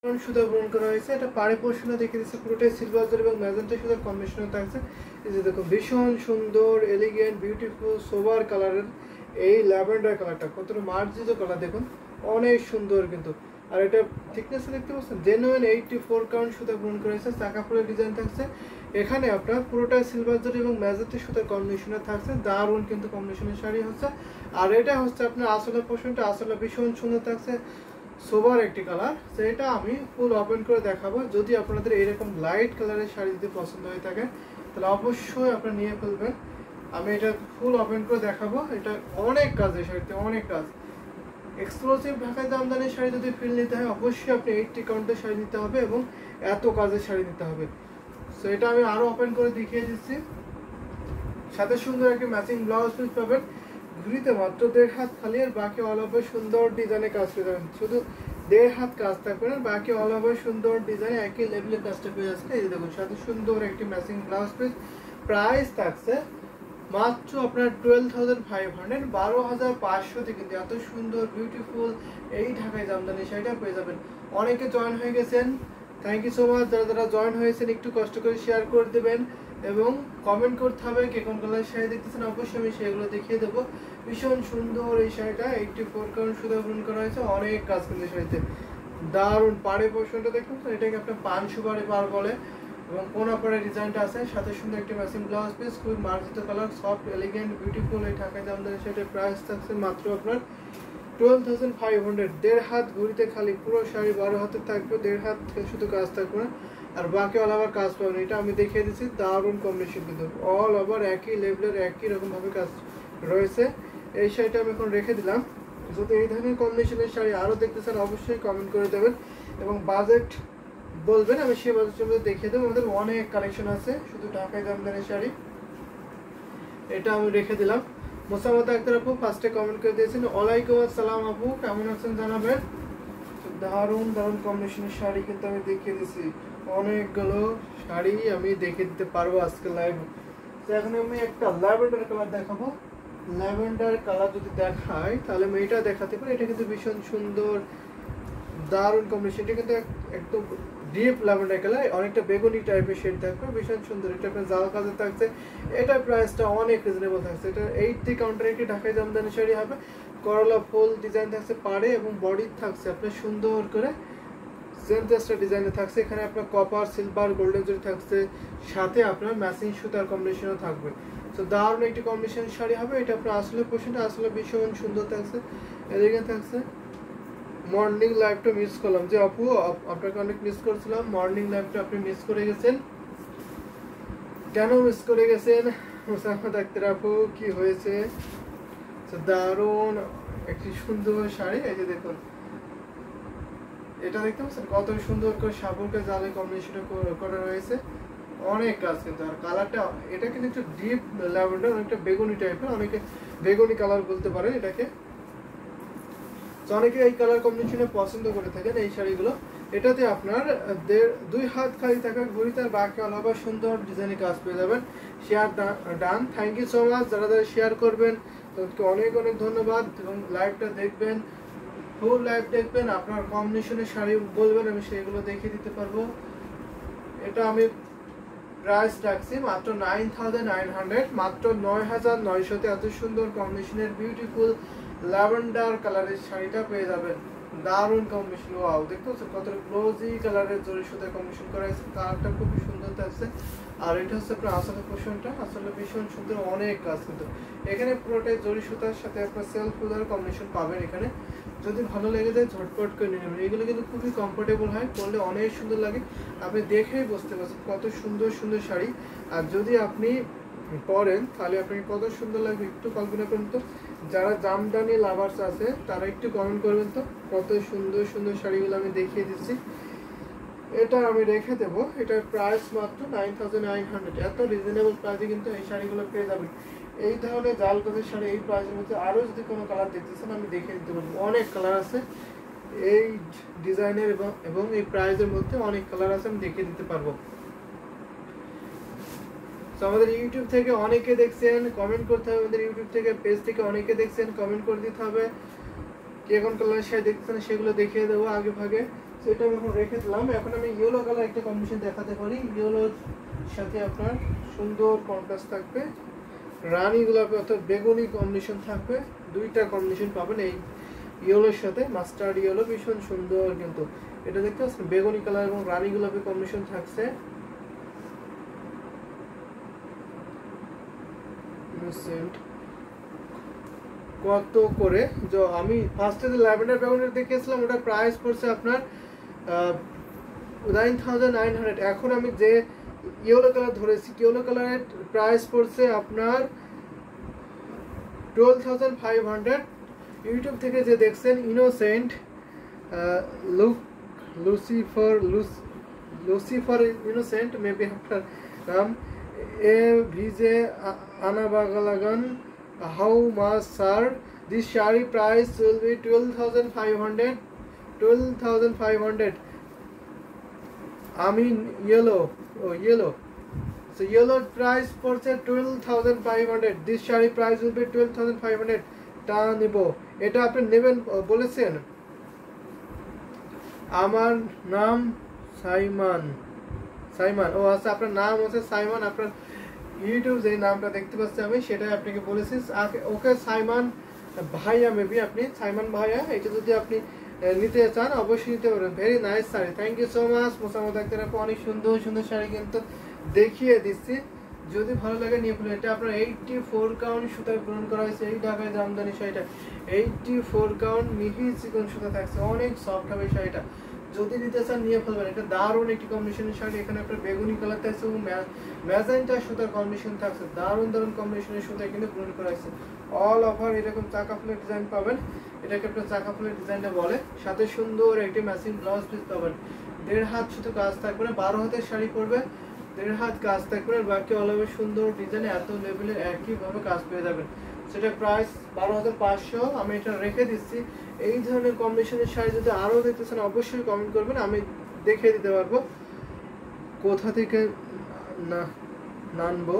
সুতা গ্রহণ করা হয়েছে। এটা পাড়ে পোর্শনে দেখে দিচ্ছে পুরোটাই সিলভার জরি এবং ম্যাজেন্টা সুতার কম্বিনেশনে থাকছে। এই যে দেখো ভীষণ সুন্দর এলিগেন্ট বিউটিফুল সোবার কালারের এই ল্যাভেন্ডার কালারটা কতটা মার্জিত কালার দেখুন, অনেক সুন্দর কিন্তু। আর এটা থিকনেস দেখতে পাচ্ছেন জেনুইন 84 কাউন্ট সুতা গ্রহণ করা হয়েছে। চাকা ফুলের ডিজাইন থাকছে এখানে আপনার পুরোটাই সিলভার জরি এবং ম্যাজেন্টা সুতার কম্বিনেশনে থাকছে। দারুণ কিন্তু কম্বিনেশনের শাড়ি হচ্ছে। আর এটা হচ্ছে আপনার আসলের পোর্শনটা, আসলে ভীষণ সুন্দর থাকছে, সোবার একটি কালার। তো এটা আমি ফুল ওপেন করে দেখাবো। যদি আপনাদের এরকম লাইট কালারের শাড়ি যদি পছন্দ হয়ে থাকে তাহলে অবশ্যই আপনারা নিয়ে ফেলবেন। আমি এটা ফুল ওপেন করে দেখাবো। এটা অনেক কাজ, এই শাড়িতে অনেক কাজ। এক্সক্লুসিভ ঢাকায় জামদানি শাড়ি যদি ফিল নিতে হয় অবশ্যই আপনি 80 কাউন্টের শাড়ি নিতে হবে এবং এত কাজের শাড়ি নিতে হবে। সো এটা আমি আরো ওপেন করে দেখিয়ে দিচ্ছি। সাথে সুন্দর একটি ম্যাচিং ব্লাউজ পিস পাবেন। ঘুরিতে মাত্র 1.5 হাত খালি, আর বাকি অল ওভার সুন্দর ডিজাইনে কাজ করে যাবেন। শুধু 1.5 হাত কাজ থাকবে না, বাকি অল ওভার সুন্দর ডিজাইন একই লেভেলের কাজটা পেয়ে যাচ্ছে। এই দেখুন সাথে সুন্দর একটি ম্যাচিং ব্লাউজ পিস। প্রাইস থাকছে মাত্র আপনার 12,500, 12,500 কিন্তু এত সুন্দর বিউটিফুল এই ঢাকায় জামদানি শাড়িটা পেয়ে যাবেন। অনেকে জয়েন হয়ে গেছেন, থ্যাংক ইউ সো মাচ। যারা যারা জয়েন হয়েছেন একটু কষ্ট করে শেয়ার করে দেবেন এবং কমেন্ট করতে হবে কে কোন কালার শাড়ি দেখতেছেন, অবশ্যই আমি সেগুলো দেখিয়ে দেবো। ভীষণ সুন্দর এই শাড়িটা 84 কাউন্ট সুতা গ্রহণ করা হয়েছে, অনেক কাজ কিন্তু শাড়িতে। দারুণ পাড়ে পোর্শনটা দেখুন, এটাকে আপনার 500 বারে পার বলে এবং কোনা পাড়ে ডিজাইনটা আছে। সাথে সুন্দর একটি ম্যাচিং ব্লাউজ পিস, খুবই মার্জিত কালার, সফট এলিগেন্ট বিউটিফুল এই ঢাকায় জামদানি শাড়ির প্রাইস থাকছে মাত্র আপনার 12,500। 1.5 হাত ঘুরিতে খালি, পুরো শাড়ি 12 হাতে থাকবে, 1.5 হাত শুধু কাজ থাকবে না, আর বাকি অল ওভার কাজ পাবেন। এটা আমি দেখিয়ে দিচ্ছি, দারুণ কম্বিনেশন কিন্তু অল ওভার একই লেভেলের একই রকম ভাবে কাজ রয়েছে। এই শাড়িটা আমি এখন রেখে দিলাম। যদি এই ধরনের কম্বিনেশনের শাড়ি আরও দেখতে চান অবশ্যই কমেন্ট করে দেবেন এবং বাজেট বলবেন, আমি সেই বাজেটের মধ্যে দেখিয়ে দেবো। আমাদের অনেক কালেকশন আছে শুধু ঢাকায় জামদানি শাড়ি। এটা আমি রেখে দিলাম। মোসাম্মদ আক্তার আপু ফার্স্টে কমেন্ট করে দিয়েছেন, ওয়ালাইকুম আসসালাম আপু, কেমন আছেন জানাবেন। দারুণ দারুণ কম্বিনেশনের শাড়ি কিন্তু আমি দেখিয়ে দিচ্ছি, অনেকগুলো শাড়ি আমি দেখিয়ে দিতে পারবো আজকে লাইভ। তো এখন আমি একটা ল্যাভেন্ডার কালার দেখাবো। ল্যাভেন্ডার কালার যদি দেখাই তাহলে আমি এটা দেখাতে পারি। এটা কিন্তু ভীষণ সুন্দর দারুণ কম্বিনেশন। এটা কিন্তু একদম ডিপ ল্যাভেন্ডার কালার, অনেকটা বেগুনি টাইপের শেড থাকবে, ভীষণ সুন্দর। এটা আপনার জাল কাজে থাকছে, এটার প্রাইসটা অনেক রিজনেবল থাকছে। এটা 80 কাউন্টার একটি ঢাকায় জামদানি শাড়ি হবে। করলা ফুল ডিজাইন থাকছে পাড়ে এবং বডি থাকছে আপনার সুন্দর করে সেন্টাসটা ডিজাইনে থাকছে। এখানে আপনার কপার সিলভার গোল্ডেন জরি থাকছে, সাথে আপনার ম্যাচিং সুতার কম্বিনেশনও থাকবে। তো দারুণ একটি কম্বিনেশন শাড়ি হবে। এটা আপনার আসলে পোর্শনটা আসলে ভীষণ সুন্দর থাকছে, এদিকে থাকছে। মর্নিং লাইভটা মিস করলাম যে আপু, আপনাকে অনেক মিস করছিলাম। মর্নিং লাইভটা আপনি মিস করে গেছেন, কেন মিস করে গেছেন মোসাম্মদ আক্তার আপু, কি হয়েছে? দারুণ একটি সুন্দর শাড়ি। এই যে দেখুন এটা দেখতে পাচ্ছেন কত সুন্দর করে সাবুরকে জালে কম্বিনেশন করা রয়েছে, অনেক কাজ কিন্তু। আর কালারটা এটা কিন্তু একটু ডিপ ল্যাভেন্ডার, অনেকটা বেগুনি টাইপের, অনেকে বেগুনি কালার বলতে পারে এটাকে। তো অনেকে এই কালার কম্বিনেশনে পছন্দ করে থাকেন এই শাড়িগুলো। এটাতে আপনার 2 হাত খালি থাকা ঘড়িতে আর বাকি অল ওভার সুন্দর ডিজাইনে কাজ পেয়ে যাবেন। Share done, thank you so much. যারা যারা শেয়ার করবেন তাদেরকে অনেক অনেক ধন্যবাদ এবং লাইভটা দেখবেন, ফুল লাইভ দেখবেন, আপনার কম্বিনেশনের শাড়ি বলবেন, আমি সেগুলো দেখিয়ে দিতে পারবো। এটা আমি প্রাইস রাখছি মাত্র 9,900, মাত্র 9,900-তে এত সুন্দর কম্বিনেশনের বিউটিফুল ল্যাভেন্ডার কালারের শাড়িটা পেয়ে যাবেন। দারুণ কম্বিনেশন, ওয়াও দেখতে পাচ্ছেন কত গ্লোজি কালারের জরি সুতা কম্বিনেশন করা হয়েছে, কালারটা খুবই সুন্দর থাকছে। আর এটা হচ্ছে আপনার আসলে পোর্শনটা, আসলে ভীষণ সুন্দর, অনেক কাজ কিন্তু। এখানে পুরোটাই জরি সুতার সাথে আপনার সেলফ সুতার কম্বিনেশন পাবেন এখানে। যদি ভালো লেগে যায় ঝটপট করে নিয়ে নেবেন। এগুলো কিন্তু খুবই কমফোর্টেবল হয়, পরলে অনেক সুন্দর লাগে, আপনি দেখেই বুঝতে পারছেন কত সুন্দর সুন্দর শাড়ি। আর যদি আপনি পরেন তাহলে আপনাকে কত সুন্দর লাগবে একটু কল্পনা করুন তো। যারা জামদানি লাভার্স আছে তারা একটু কমেন্ট করবেন তো, কত সুন্দর সুন্দর শাড়িগুলো আমি দেখিয়ে দিচ্ছি। এটা আমি রেখে দেবো। এটার প্রাইস মাত্র 9,900, এত রিজনেবল প্রাইসে কিন্তু এই শাড়িগুলো পেয়ে যাবেন। এই ধরনের জাল কাজের শাড়ি এই প্রাইসের মধ্যে আরও যদি কোনো কালার দেখতেছেন আমি দেখিয়ে দিতে পারবো, অনেক কালার আছে এই ডিজাইনের এবং এই প্রাইসের মধ্যে অনেক কালার আছে, আমি দেখিয়ে দিতে পারবো। তো আমাদের ইউটিউব থেকে অনেকে দেখছেন, কমেন্ট করতে হবে। আমাদের ইউটিউব থেকে পেজ থেকে অনেকে দেখছেন, কমেন্ট করে দিতে হবে কে কোন কালারের শাড়ি দেখছেন, সেগুলো দেখিয়ে দেবো আগে ভাগে। সেটা আমি এখন রেখে দিলাম। এখন আমি ইয়েলো কালার একটা কম্বিনেশন দেখাতে পারি। ইয়েলোর সাথে আপনার সুন্দর কন্ট্রাস্ট থাকবে, রানী গোলাপি অর্থাৎ বেগুনি কম্বিনেশন থাকবে। দুইটা কম্বিনেশন পাবেন এই ইয়েলোর সাথে, মাস্টার্ড ইয়েলো, ভীষণ সুন্দর কিন্তু। এটা দেখতে পাচ্ছেন বেগুনি কালার এবং রানী গোলাপি কম্বিনেশন থাকছে। কত করে যে আমি ফার্স্টে যে ল্যাভেন্ডার ব্যাগনটা দেখেছিলাম ওটা প্রাইস পড়ছে আপনার 9,900। এখন আমি যে ইয়েলো কালার ধরেছি, ইয়েলো কালারের প্রাইস পড়ছে আপনার 12,500। ইউটিউব থেকে যে দেখছেন ইনোসেন্ট লুসিফার ইনোসেন্ট মেবি আপনার নাম, এ ভিজে আনাবাগালাগান, how much sir? This shari price will be 12,500. 12,500. I mean yellow. Oh, yellow. So yellow price for 12,500. This shari price will be 12,500. টা নিব। এটা আপনি নেবেন বলেছেন। আমার নাম সাইমান। সাইমান, ও আচ্ছা, আপনার নাম হচ্ছে সাইমান। আপনার ইউটিউব যে নামটা দেখতে পাচ্ছি আমি সেটাই আপনাকে বলেছি। ওকে সাইমান ভাইয়া, মেবি আপনি সাইমান ভাইয়া। এটা যদি আপনি নিতে চান অবশ্যই নিতে পারেন। Very nice sari, thank you so much. Mosammat Akter আপু অনেক সুন্দর সুন্দর শাড়ি কিন্তু দেখিয়ে দিচ্ছি, যদি ভালো লাগে নিয়ে ফেলুন। এটা আপনার 84 কাউন্ট সুতায় পূরণ করা হয়েছে। এই ঢাকায় জামদানি শাড়িটা 84 কাউন্ট মিহি চিকন সুতা থাকছে, অনেক সফট হবে শাড়িটা। যদি নিতে চান নিয়ে ফেলবেন। এটা দারুণ একটি কম্বিনেশনের শাড়ি। এখানে আপনার বেগুনি কালার থাকছে এবং ম্যাজেন্টা সুতার কম্বিনেশন থাকছে। দারুণ দারুণ কম্বিনেশনের সুতা কিন্তু পূরণ করা হয়েছে। অল ওভার এরকম চাকা ফুলের ডিজাইন পাবেন, এটাকে আপনার চাকা ফুলের ডিজাইনটা বলে। সাথে সুন্দর একটি ম্যাচিং ব্লাউজ পিস পাবেন। 1.5 হাত শুধু কাজ থাকবে না, 12 হাতের শাড়ি পরবে, 1.5 হাত কাজ থাকবে, আর বাকি অল ওভার সুন্দর ডিজাইনে এত লেভেলের একইভাবে কাজ পেয়ে যাবেন। সেটা প্রাইস 12,500। আমি এটা রেখে দিচ্ছি। এই ধরনের কম্বিনেশনের শাড়ি যদি আরও দেখতে চান অবশ্যই কমেন্ট করবেন, আমি দেখে দিতে পারবো কোথা থেকে নানবো।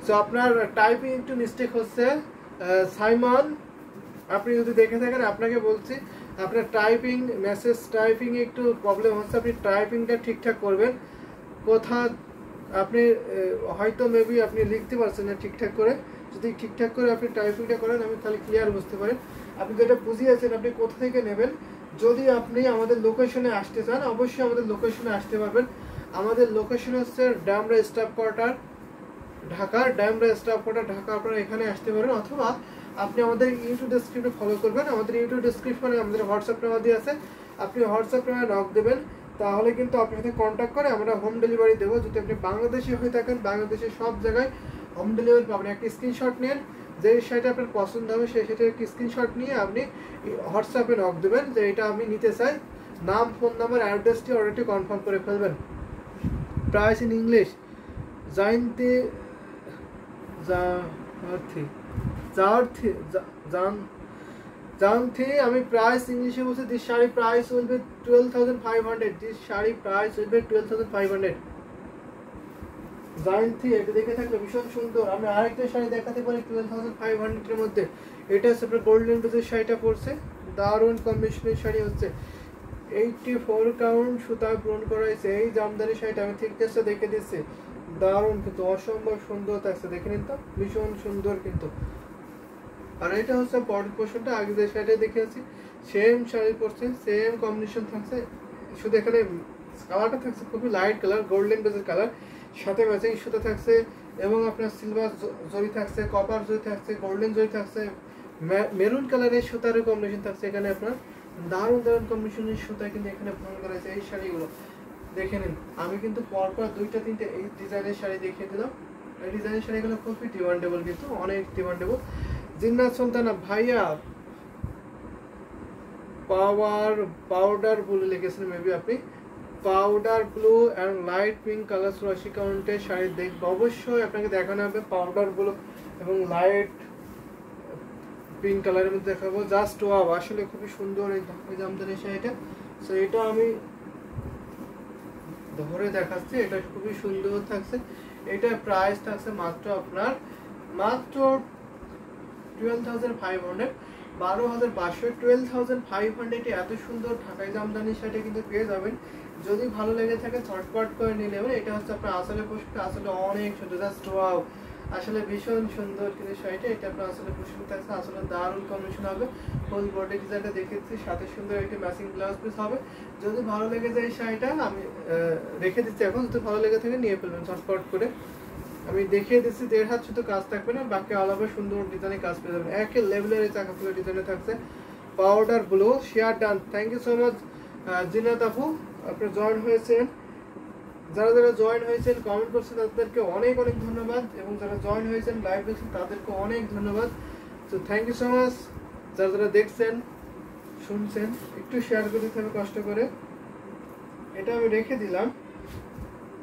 সো আপনার টাইপিং একটু মিস্টেক হচ্ছে সাইমন, আপনি যদি দেখে থাকেন আপনাকে বলছি আপনার টাইপিং মেসেজ টাইপিং একটু প্রবলেম হচ্ছে। আপনি টাইপিংটা ঠিকঠাক করবেন। কোথা আপনি হয়তো মেবি আপনি লিখতে পারছেন না ঠিকঠাক করে। যদি ঠিকঠাক করে আপনি টাইপিংটা করেন আমি তাহলে ক্লিয়ার বুঝতে পারেন। আপনি যেটা বুঝিয়েছেন আপনি কোথা থেকে নেবেন। যদি আপনি আমাদের লোকেশনে আসতে চান অবশ্যই আমাদের লোকেশনে আসতে পারবেন। আমাদের লোকেশন হচ্ছে Demra staff quarter Dhaka, Demra staff quarter Dhaka. আপনারা এখানে আসতে পারেন, অথবা আপনি আমাদের ইউটিউব ডেসক্রিপশনে ফলো করবেন। আমাদের ইউটিউব ডেসক্রিপশনে আমাদের হোয়াটসঅ্যাপ নাম্বার দিয়ে আছে, আপনি হোয়াটসঅ্যাপ নাম্বারে নক দেবেন, তাহলে কিন্তু আপনার সাথে কন্ট্যাক্ট করে আমরা হোম ডেলিভারি দেবো। যদি আপনি বাংলাদেশি হয়ে থাকেন বাংলাদেশের সব জায়গায় হোম ডেলিভারি পাবেন। একটা স্ক্রিনশট নেন, যে শাড়িটা আপনার পছন্দ হবে সেই শাড়িটার একটি স্ক্রিনশট নিয়ে আপনি হোয়াটসঅ্যাপে নক দেবেন যে এটা আমি নিতে চাই, নাম ফোন নাম্বার অ্যাড্রেসটি অর্ডারটি কনফার্ম করে ফেলবেন। প্রাইস ইন ইংলিশ জানতে জানতে আমি প্রাইস ইংলিশে বলছি। This sari price will be 12,500। This sari price will be 12,500। জানতে এটা দেখে থাকলে ভীষণ সুন্দর। আমি আরেকটা শাড়ি দেখাতে পারি 12,500 এর মধ্যে। এটা হচ্ছে আপনার গোল্ডেন বেজের শাড়িটা পড়ছে, দারুণ কম্বিনেশনের শাড়ি হচ্ছে। 84 কাউন্ট সুতা পূরণ করা হয়েছে। এই জামদানি শাড়িটা আমি থিকনেসটা দেখে দিচ্ছি, দারুণ কিন্তু অসম্ভব সুন্দর থাকছে। দেখে নিন তো, ভীষণ সুন্দর কিন্তু। আর এটা হচ্ছে বডি পোর্শনটা, আগে যে শাড়িটা দেখেছি সেম শাড়ি পরছে, সেম কম্বিনেশন থাকছে, শুধু এখানে কালারটা থাকছে খুবই লাইট কালার, গোল্ডেন বেজের কালার, সাথে ম্যাচিং সুতা থাকছে এবং আপনার সিলভার জরি থাকছে, কপার জরি থাকছে, গোল্ডেন জরি থাকছে, মেরুন কালারের সুতারও কম্বিনেশন থাকছে। এখানে আপনার দারুণ দারুণ কম্বিনেশনের সুতা কিন্তু এখানে পূরণ করা হয়েছে। এই শাড়িগুলো দেখে নিন, আমি কিন্তু পরপর 2টা 3টে এই ডিজাইনের শাড়ি দেখিয়ে দিলাম। এই ডিজাইনের শাড়িগুলো খুবই ডিমান্ডেবল, কিন্তু অনেক ডিমান্ডেবল। জিন্নাত সুলতানা ভাইয়া পাউডার ব্লু লিখেছেন, মেবি আপনি powder blue and light pink colour 80 কাউন্টের শাড়ি দেখবো। অবশ্যই আপনাকে দেখানো হবে পাউডার ব্লু এবং লাইট পিঙ্ক কালারের মধ্যে দেখাবো। জাস্ট ওয়াও, আসলে খুবই সুন্দর এই জামদানি শাড়িটা। সো এটা আমি ধরে দেখাচ্ছি, এটা খুবই সুন্দর থাকছে। এটা প্রাইস থাকছে মাত্র আপনার 12,500। 12,500 12,500 এত সুন্দর ঢাকাই জামদানির শাড়িটা কিন্তু পেয়ে যাবেন। যদি ভালো লেগে থাকে ঝটপট করে নিয়ে নেবেন। এটা হচ্ছে আপনার আসলে পোশাকটা আসলে অনেক সুন্দর, জাস্ট ওয়াও, আসলে ভীষণ সুন্দর কিন্তু শাড়িটা। এটা আপনার আসলে পোশাক থাকছে, আসলে দারুণ কম্বিনেশন হবে। ফুল বডি ডিজাইনটা দেখেছি, সাথে সুন্দর একটি ম্যাচিং ব্লাউজ পিস হবে। যদি ভালো লেগে যায় এই শাড়িটা আমি রেখে দিচ্ছি এখন, যদি ভালো লেগে থাকে নিয়ে ফেলবেন ঝটপট করে। আমি দেখিয়ে দিচ্ছি 1.5 হাত শুধু কাজ থাকবে না, বাকি অল ওভার সুন্দর ডিজাইনে কাজ পেয়ে যাবেন। একই লেভেলের এই চাকা ফুলের ডিজাইনে থাকছে powder blue share done. Thank you so much Zinat আপু, আপনারা জয়েন হয়েছেন। যারা যারা জয়েন হয়েছেন কমেন্ট করছেন তাদেরকে অনেক অনেক ধন্যবাদ, এবং যারা জয়েন হয়েছেন লাইভ দেখছেন তাদেরকে অনেক ধন্যবাদ। তো থ্যাংক ইউ সো মাচ। যারা যারা দেখছেন শুনছেন একটু শেয়ার করে দিতে হবে কষ্ট করে। এটা আমি রেখে দিলাম।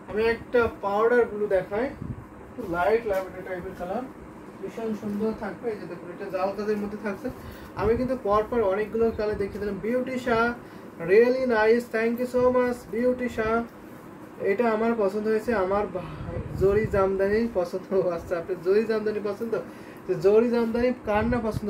আমি একটা পাউডার ব্লু দেখাই, একটু লাইট ল্যাভেন্ডার টাইপের কালার, ভীষণ সুন্দর থাকবে। এই যে দেখুন এটা জাল কাজের মধ্যে থাকছে। আমি কিন্তু পরপর অনেকগুলো কালার দেখিয়ে দিলাম। Beauty Shah, really nice, thank you so much Beauty Shah. এটা আমার পছন্দ হয়েছে, আমার জরি জামদানি পছন্দ। আচ্ছা আপনার জরি জামদানি পছন্দ, জরি জামদানি কার না পছন্দ।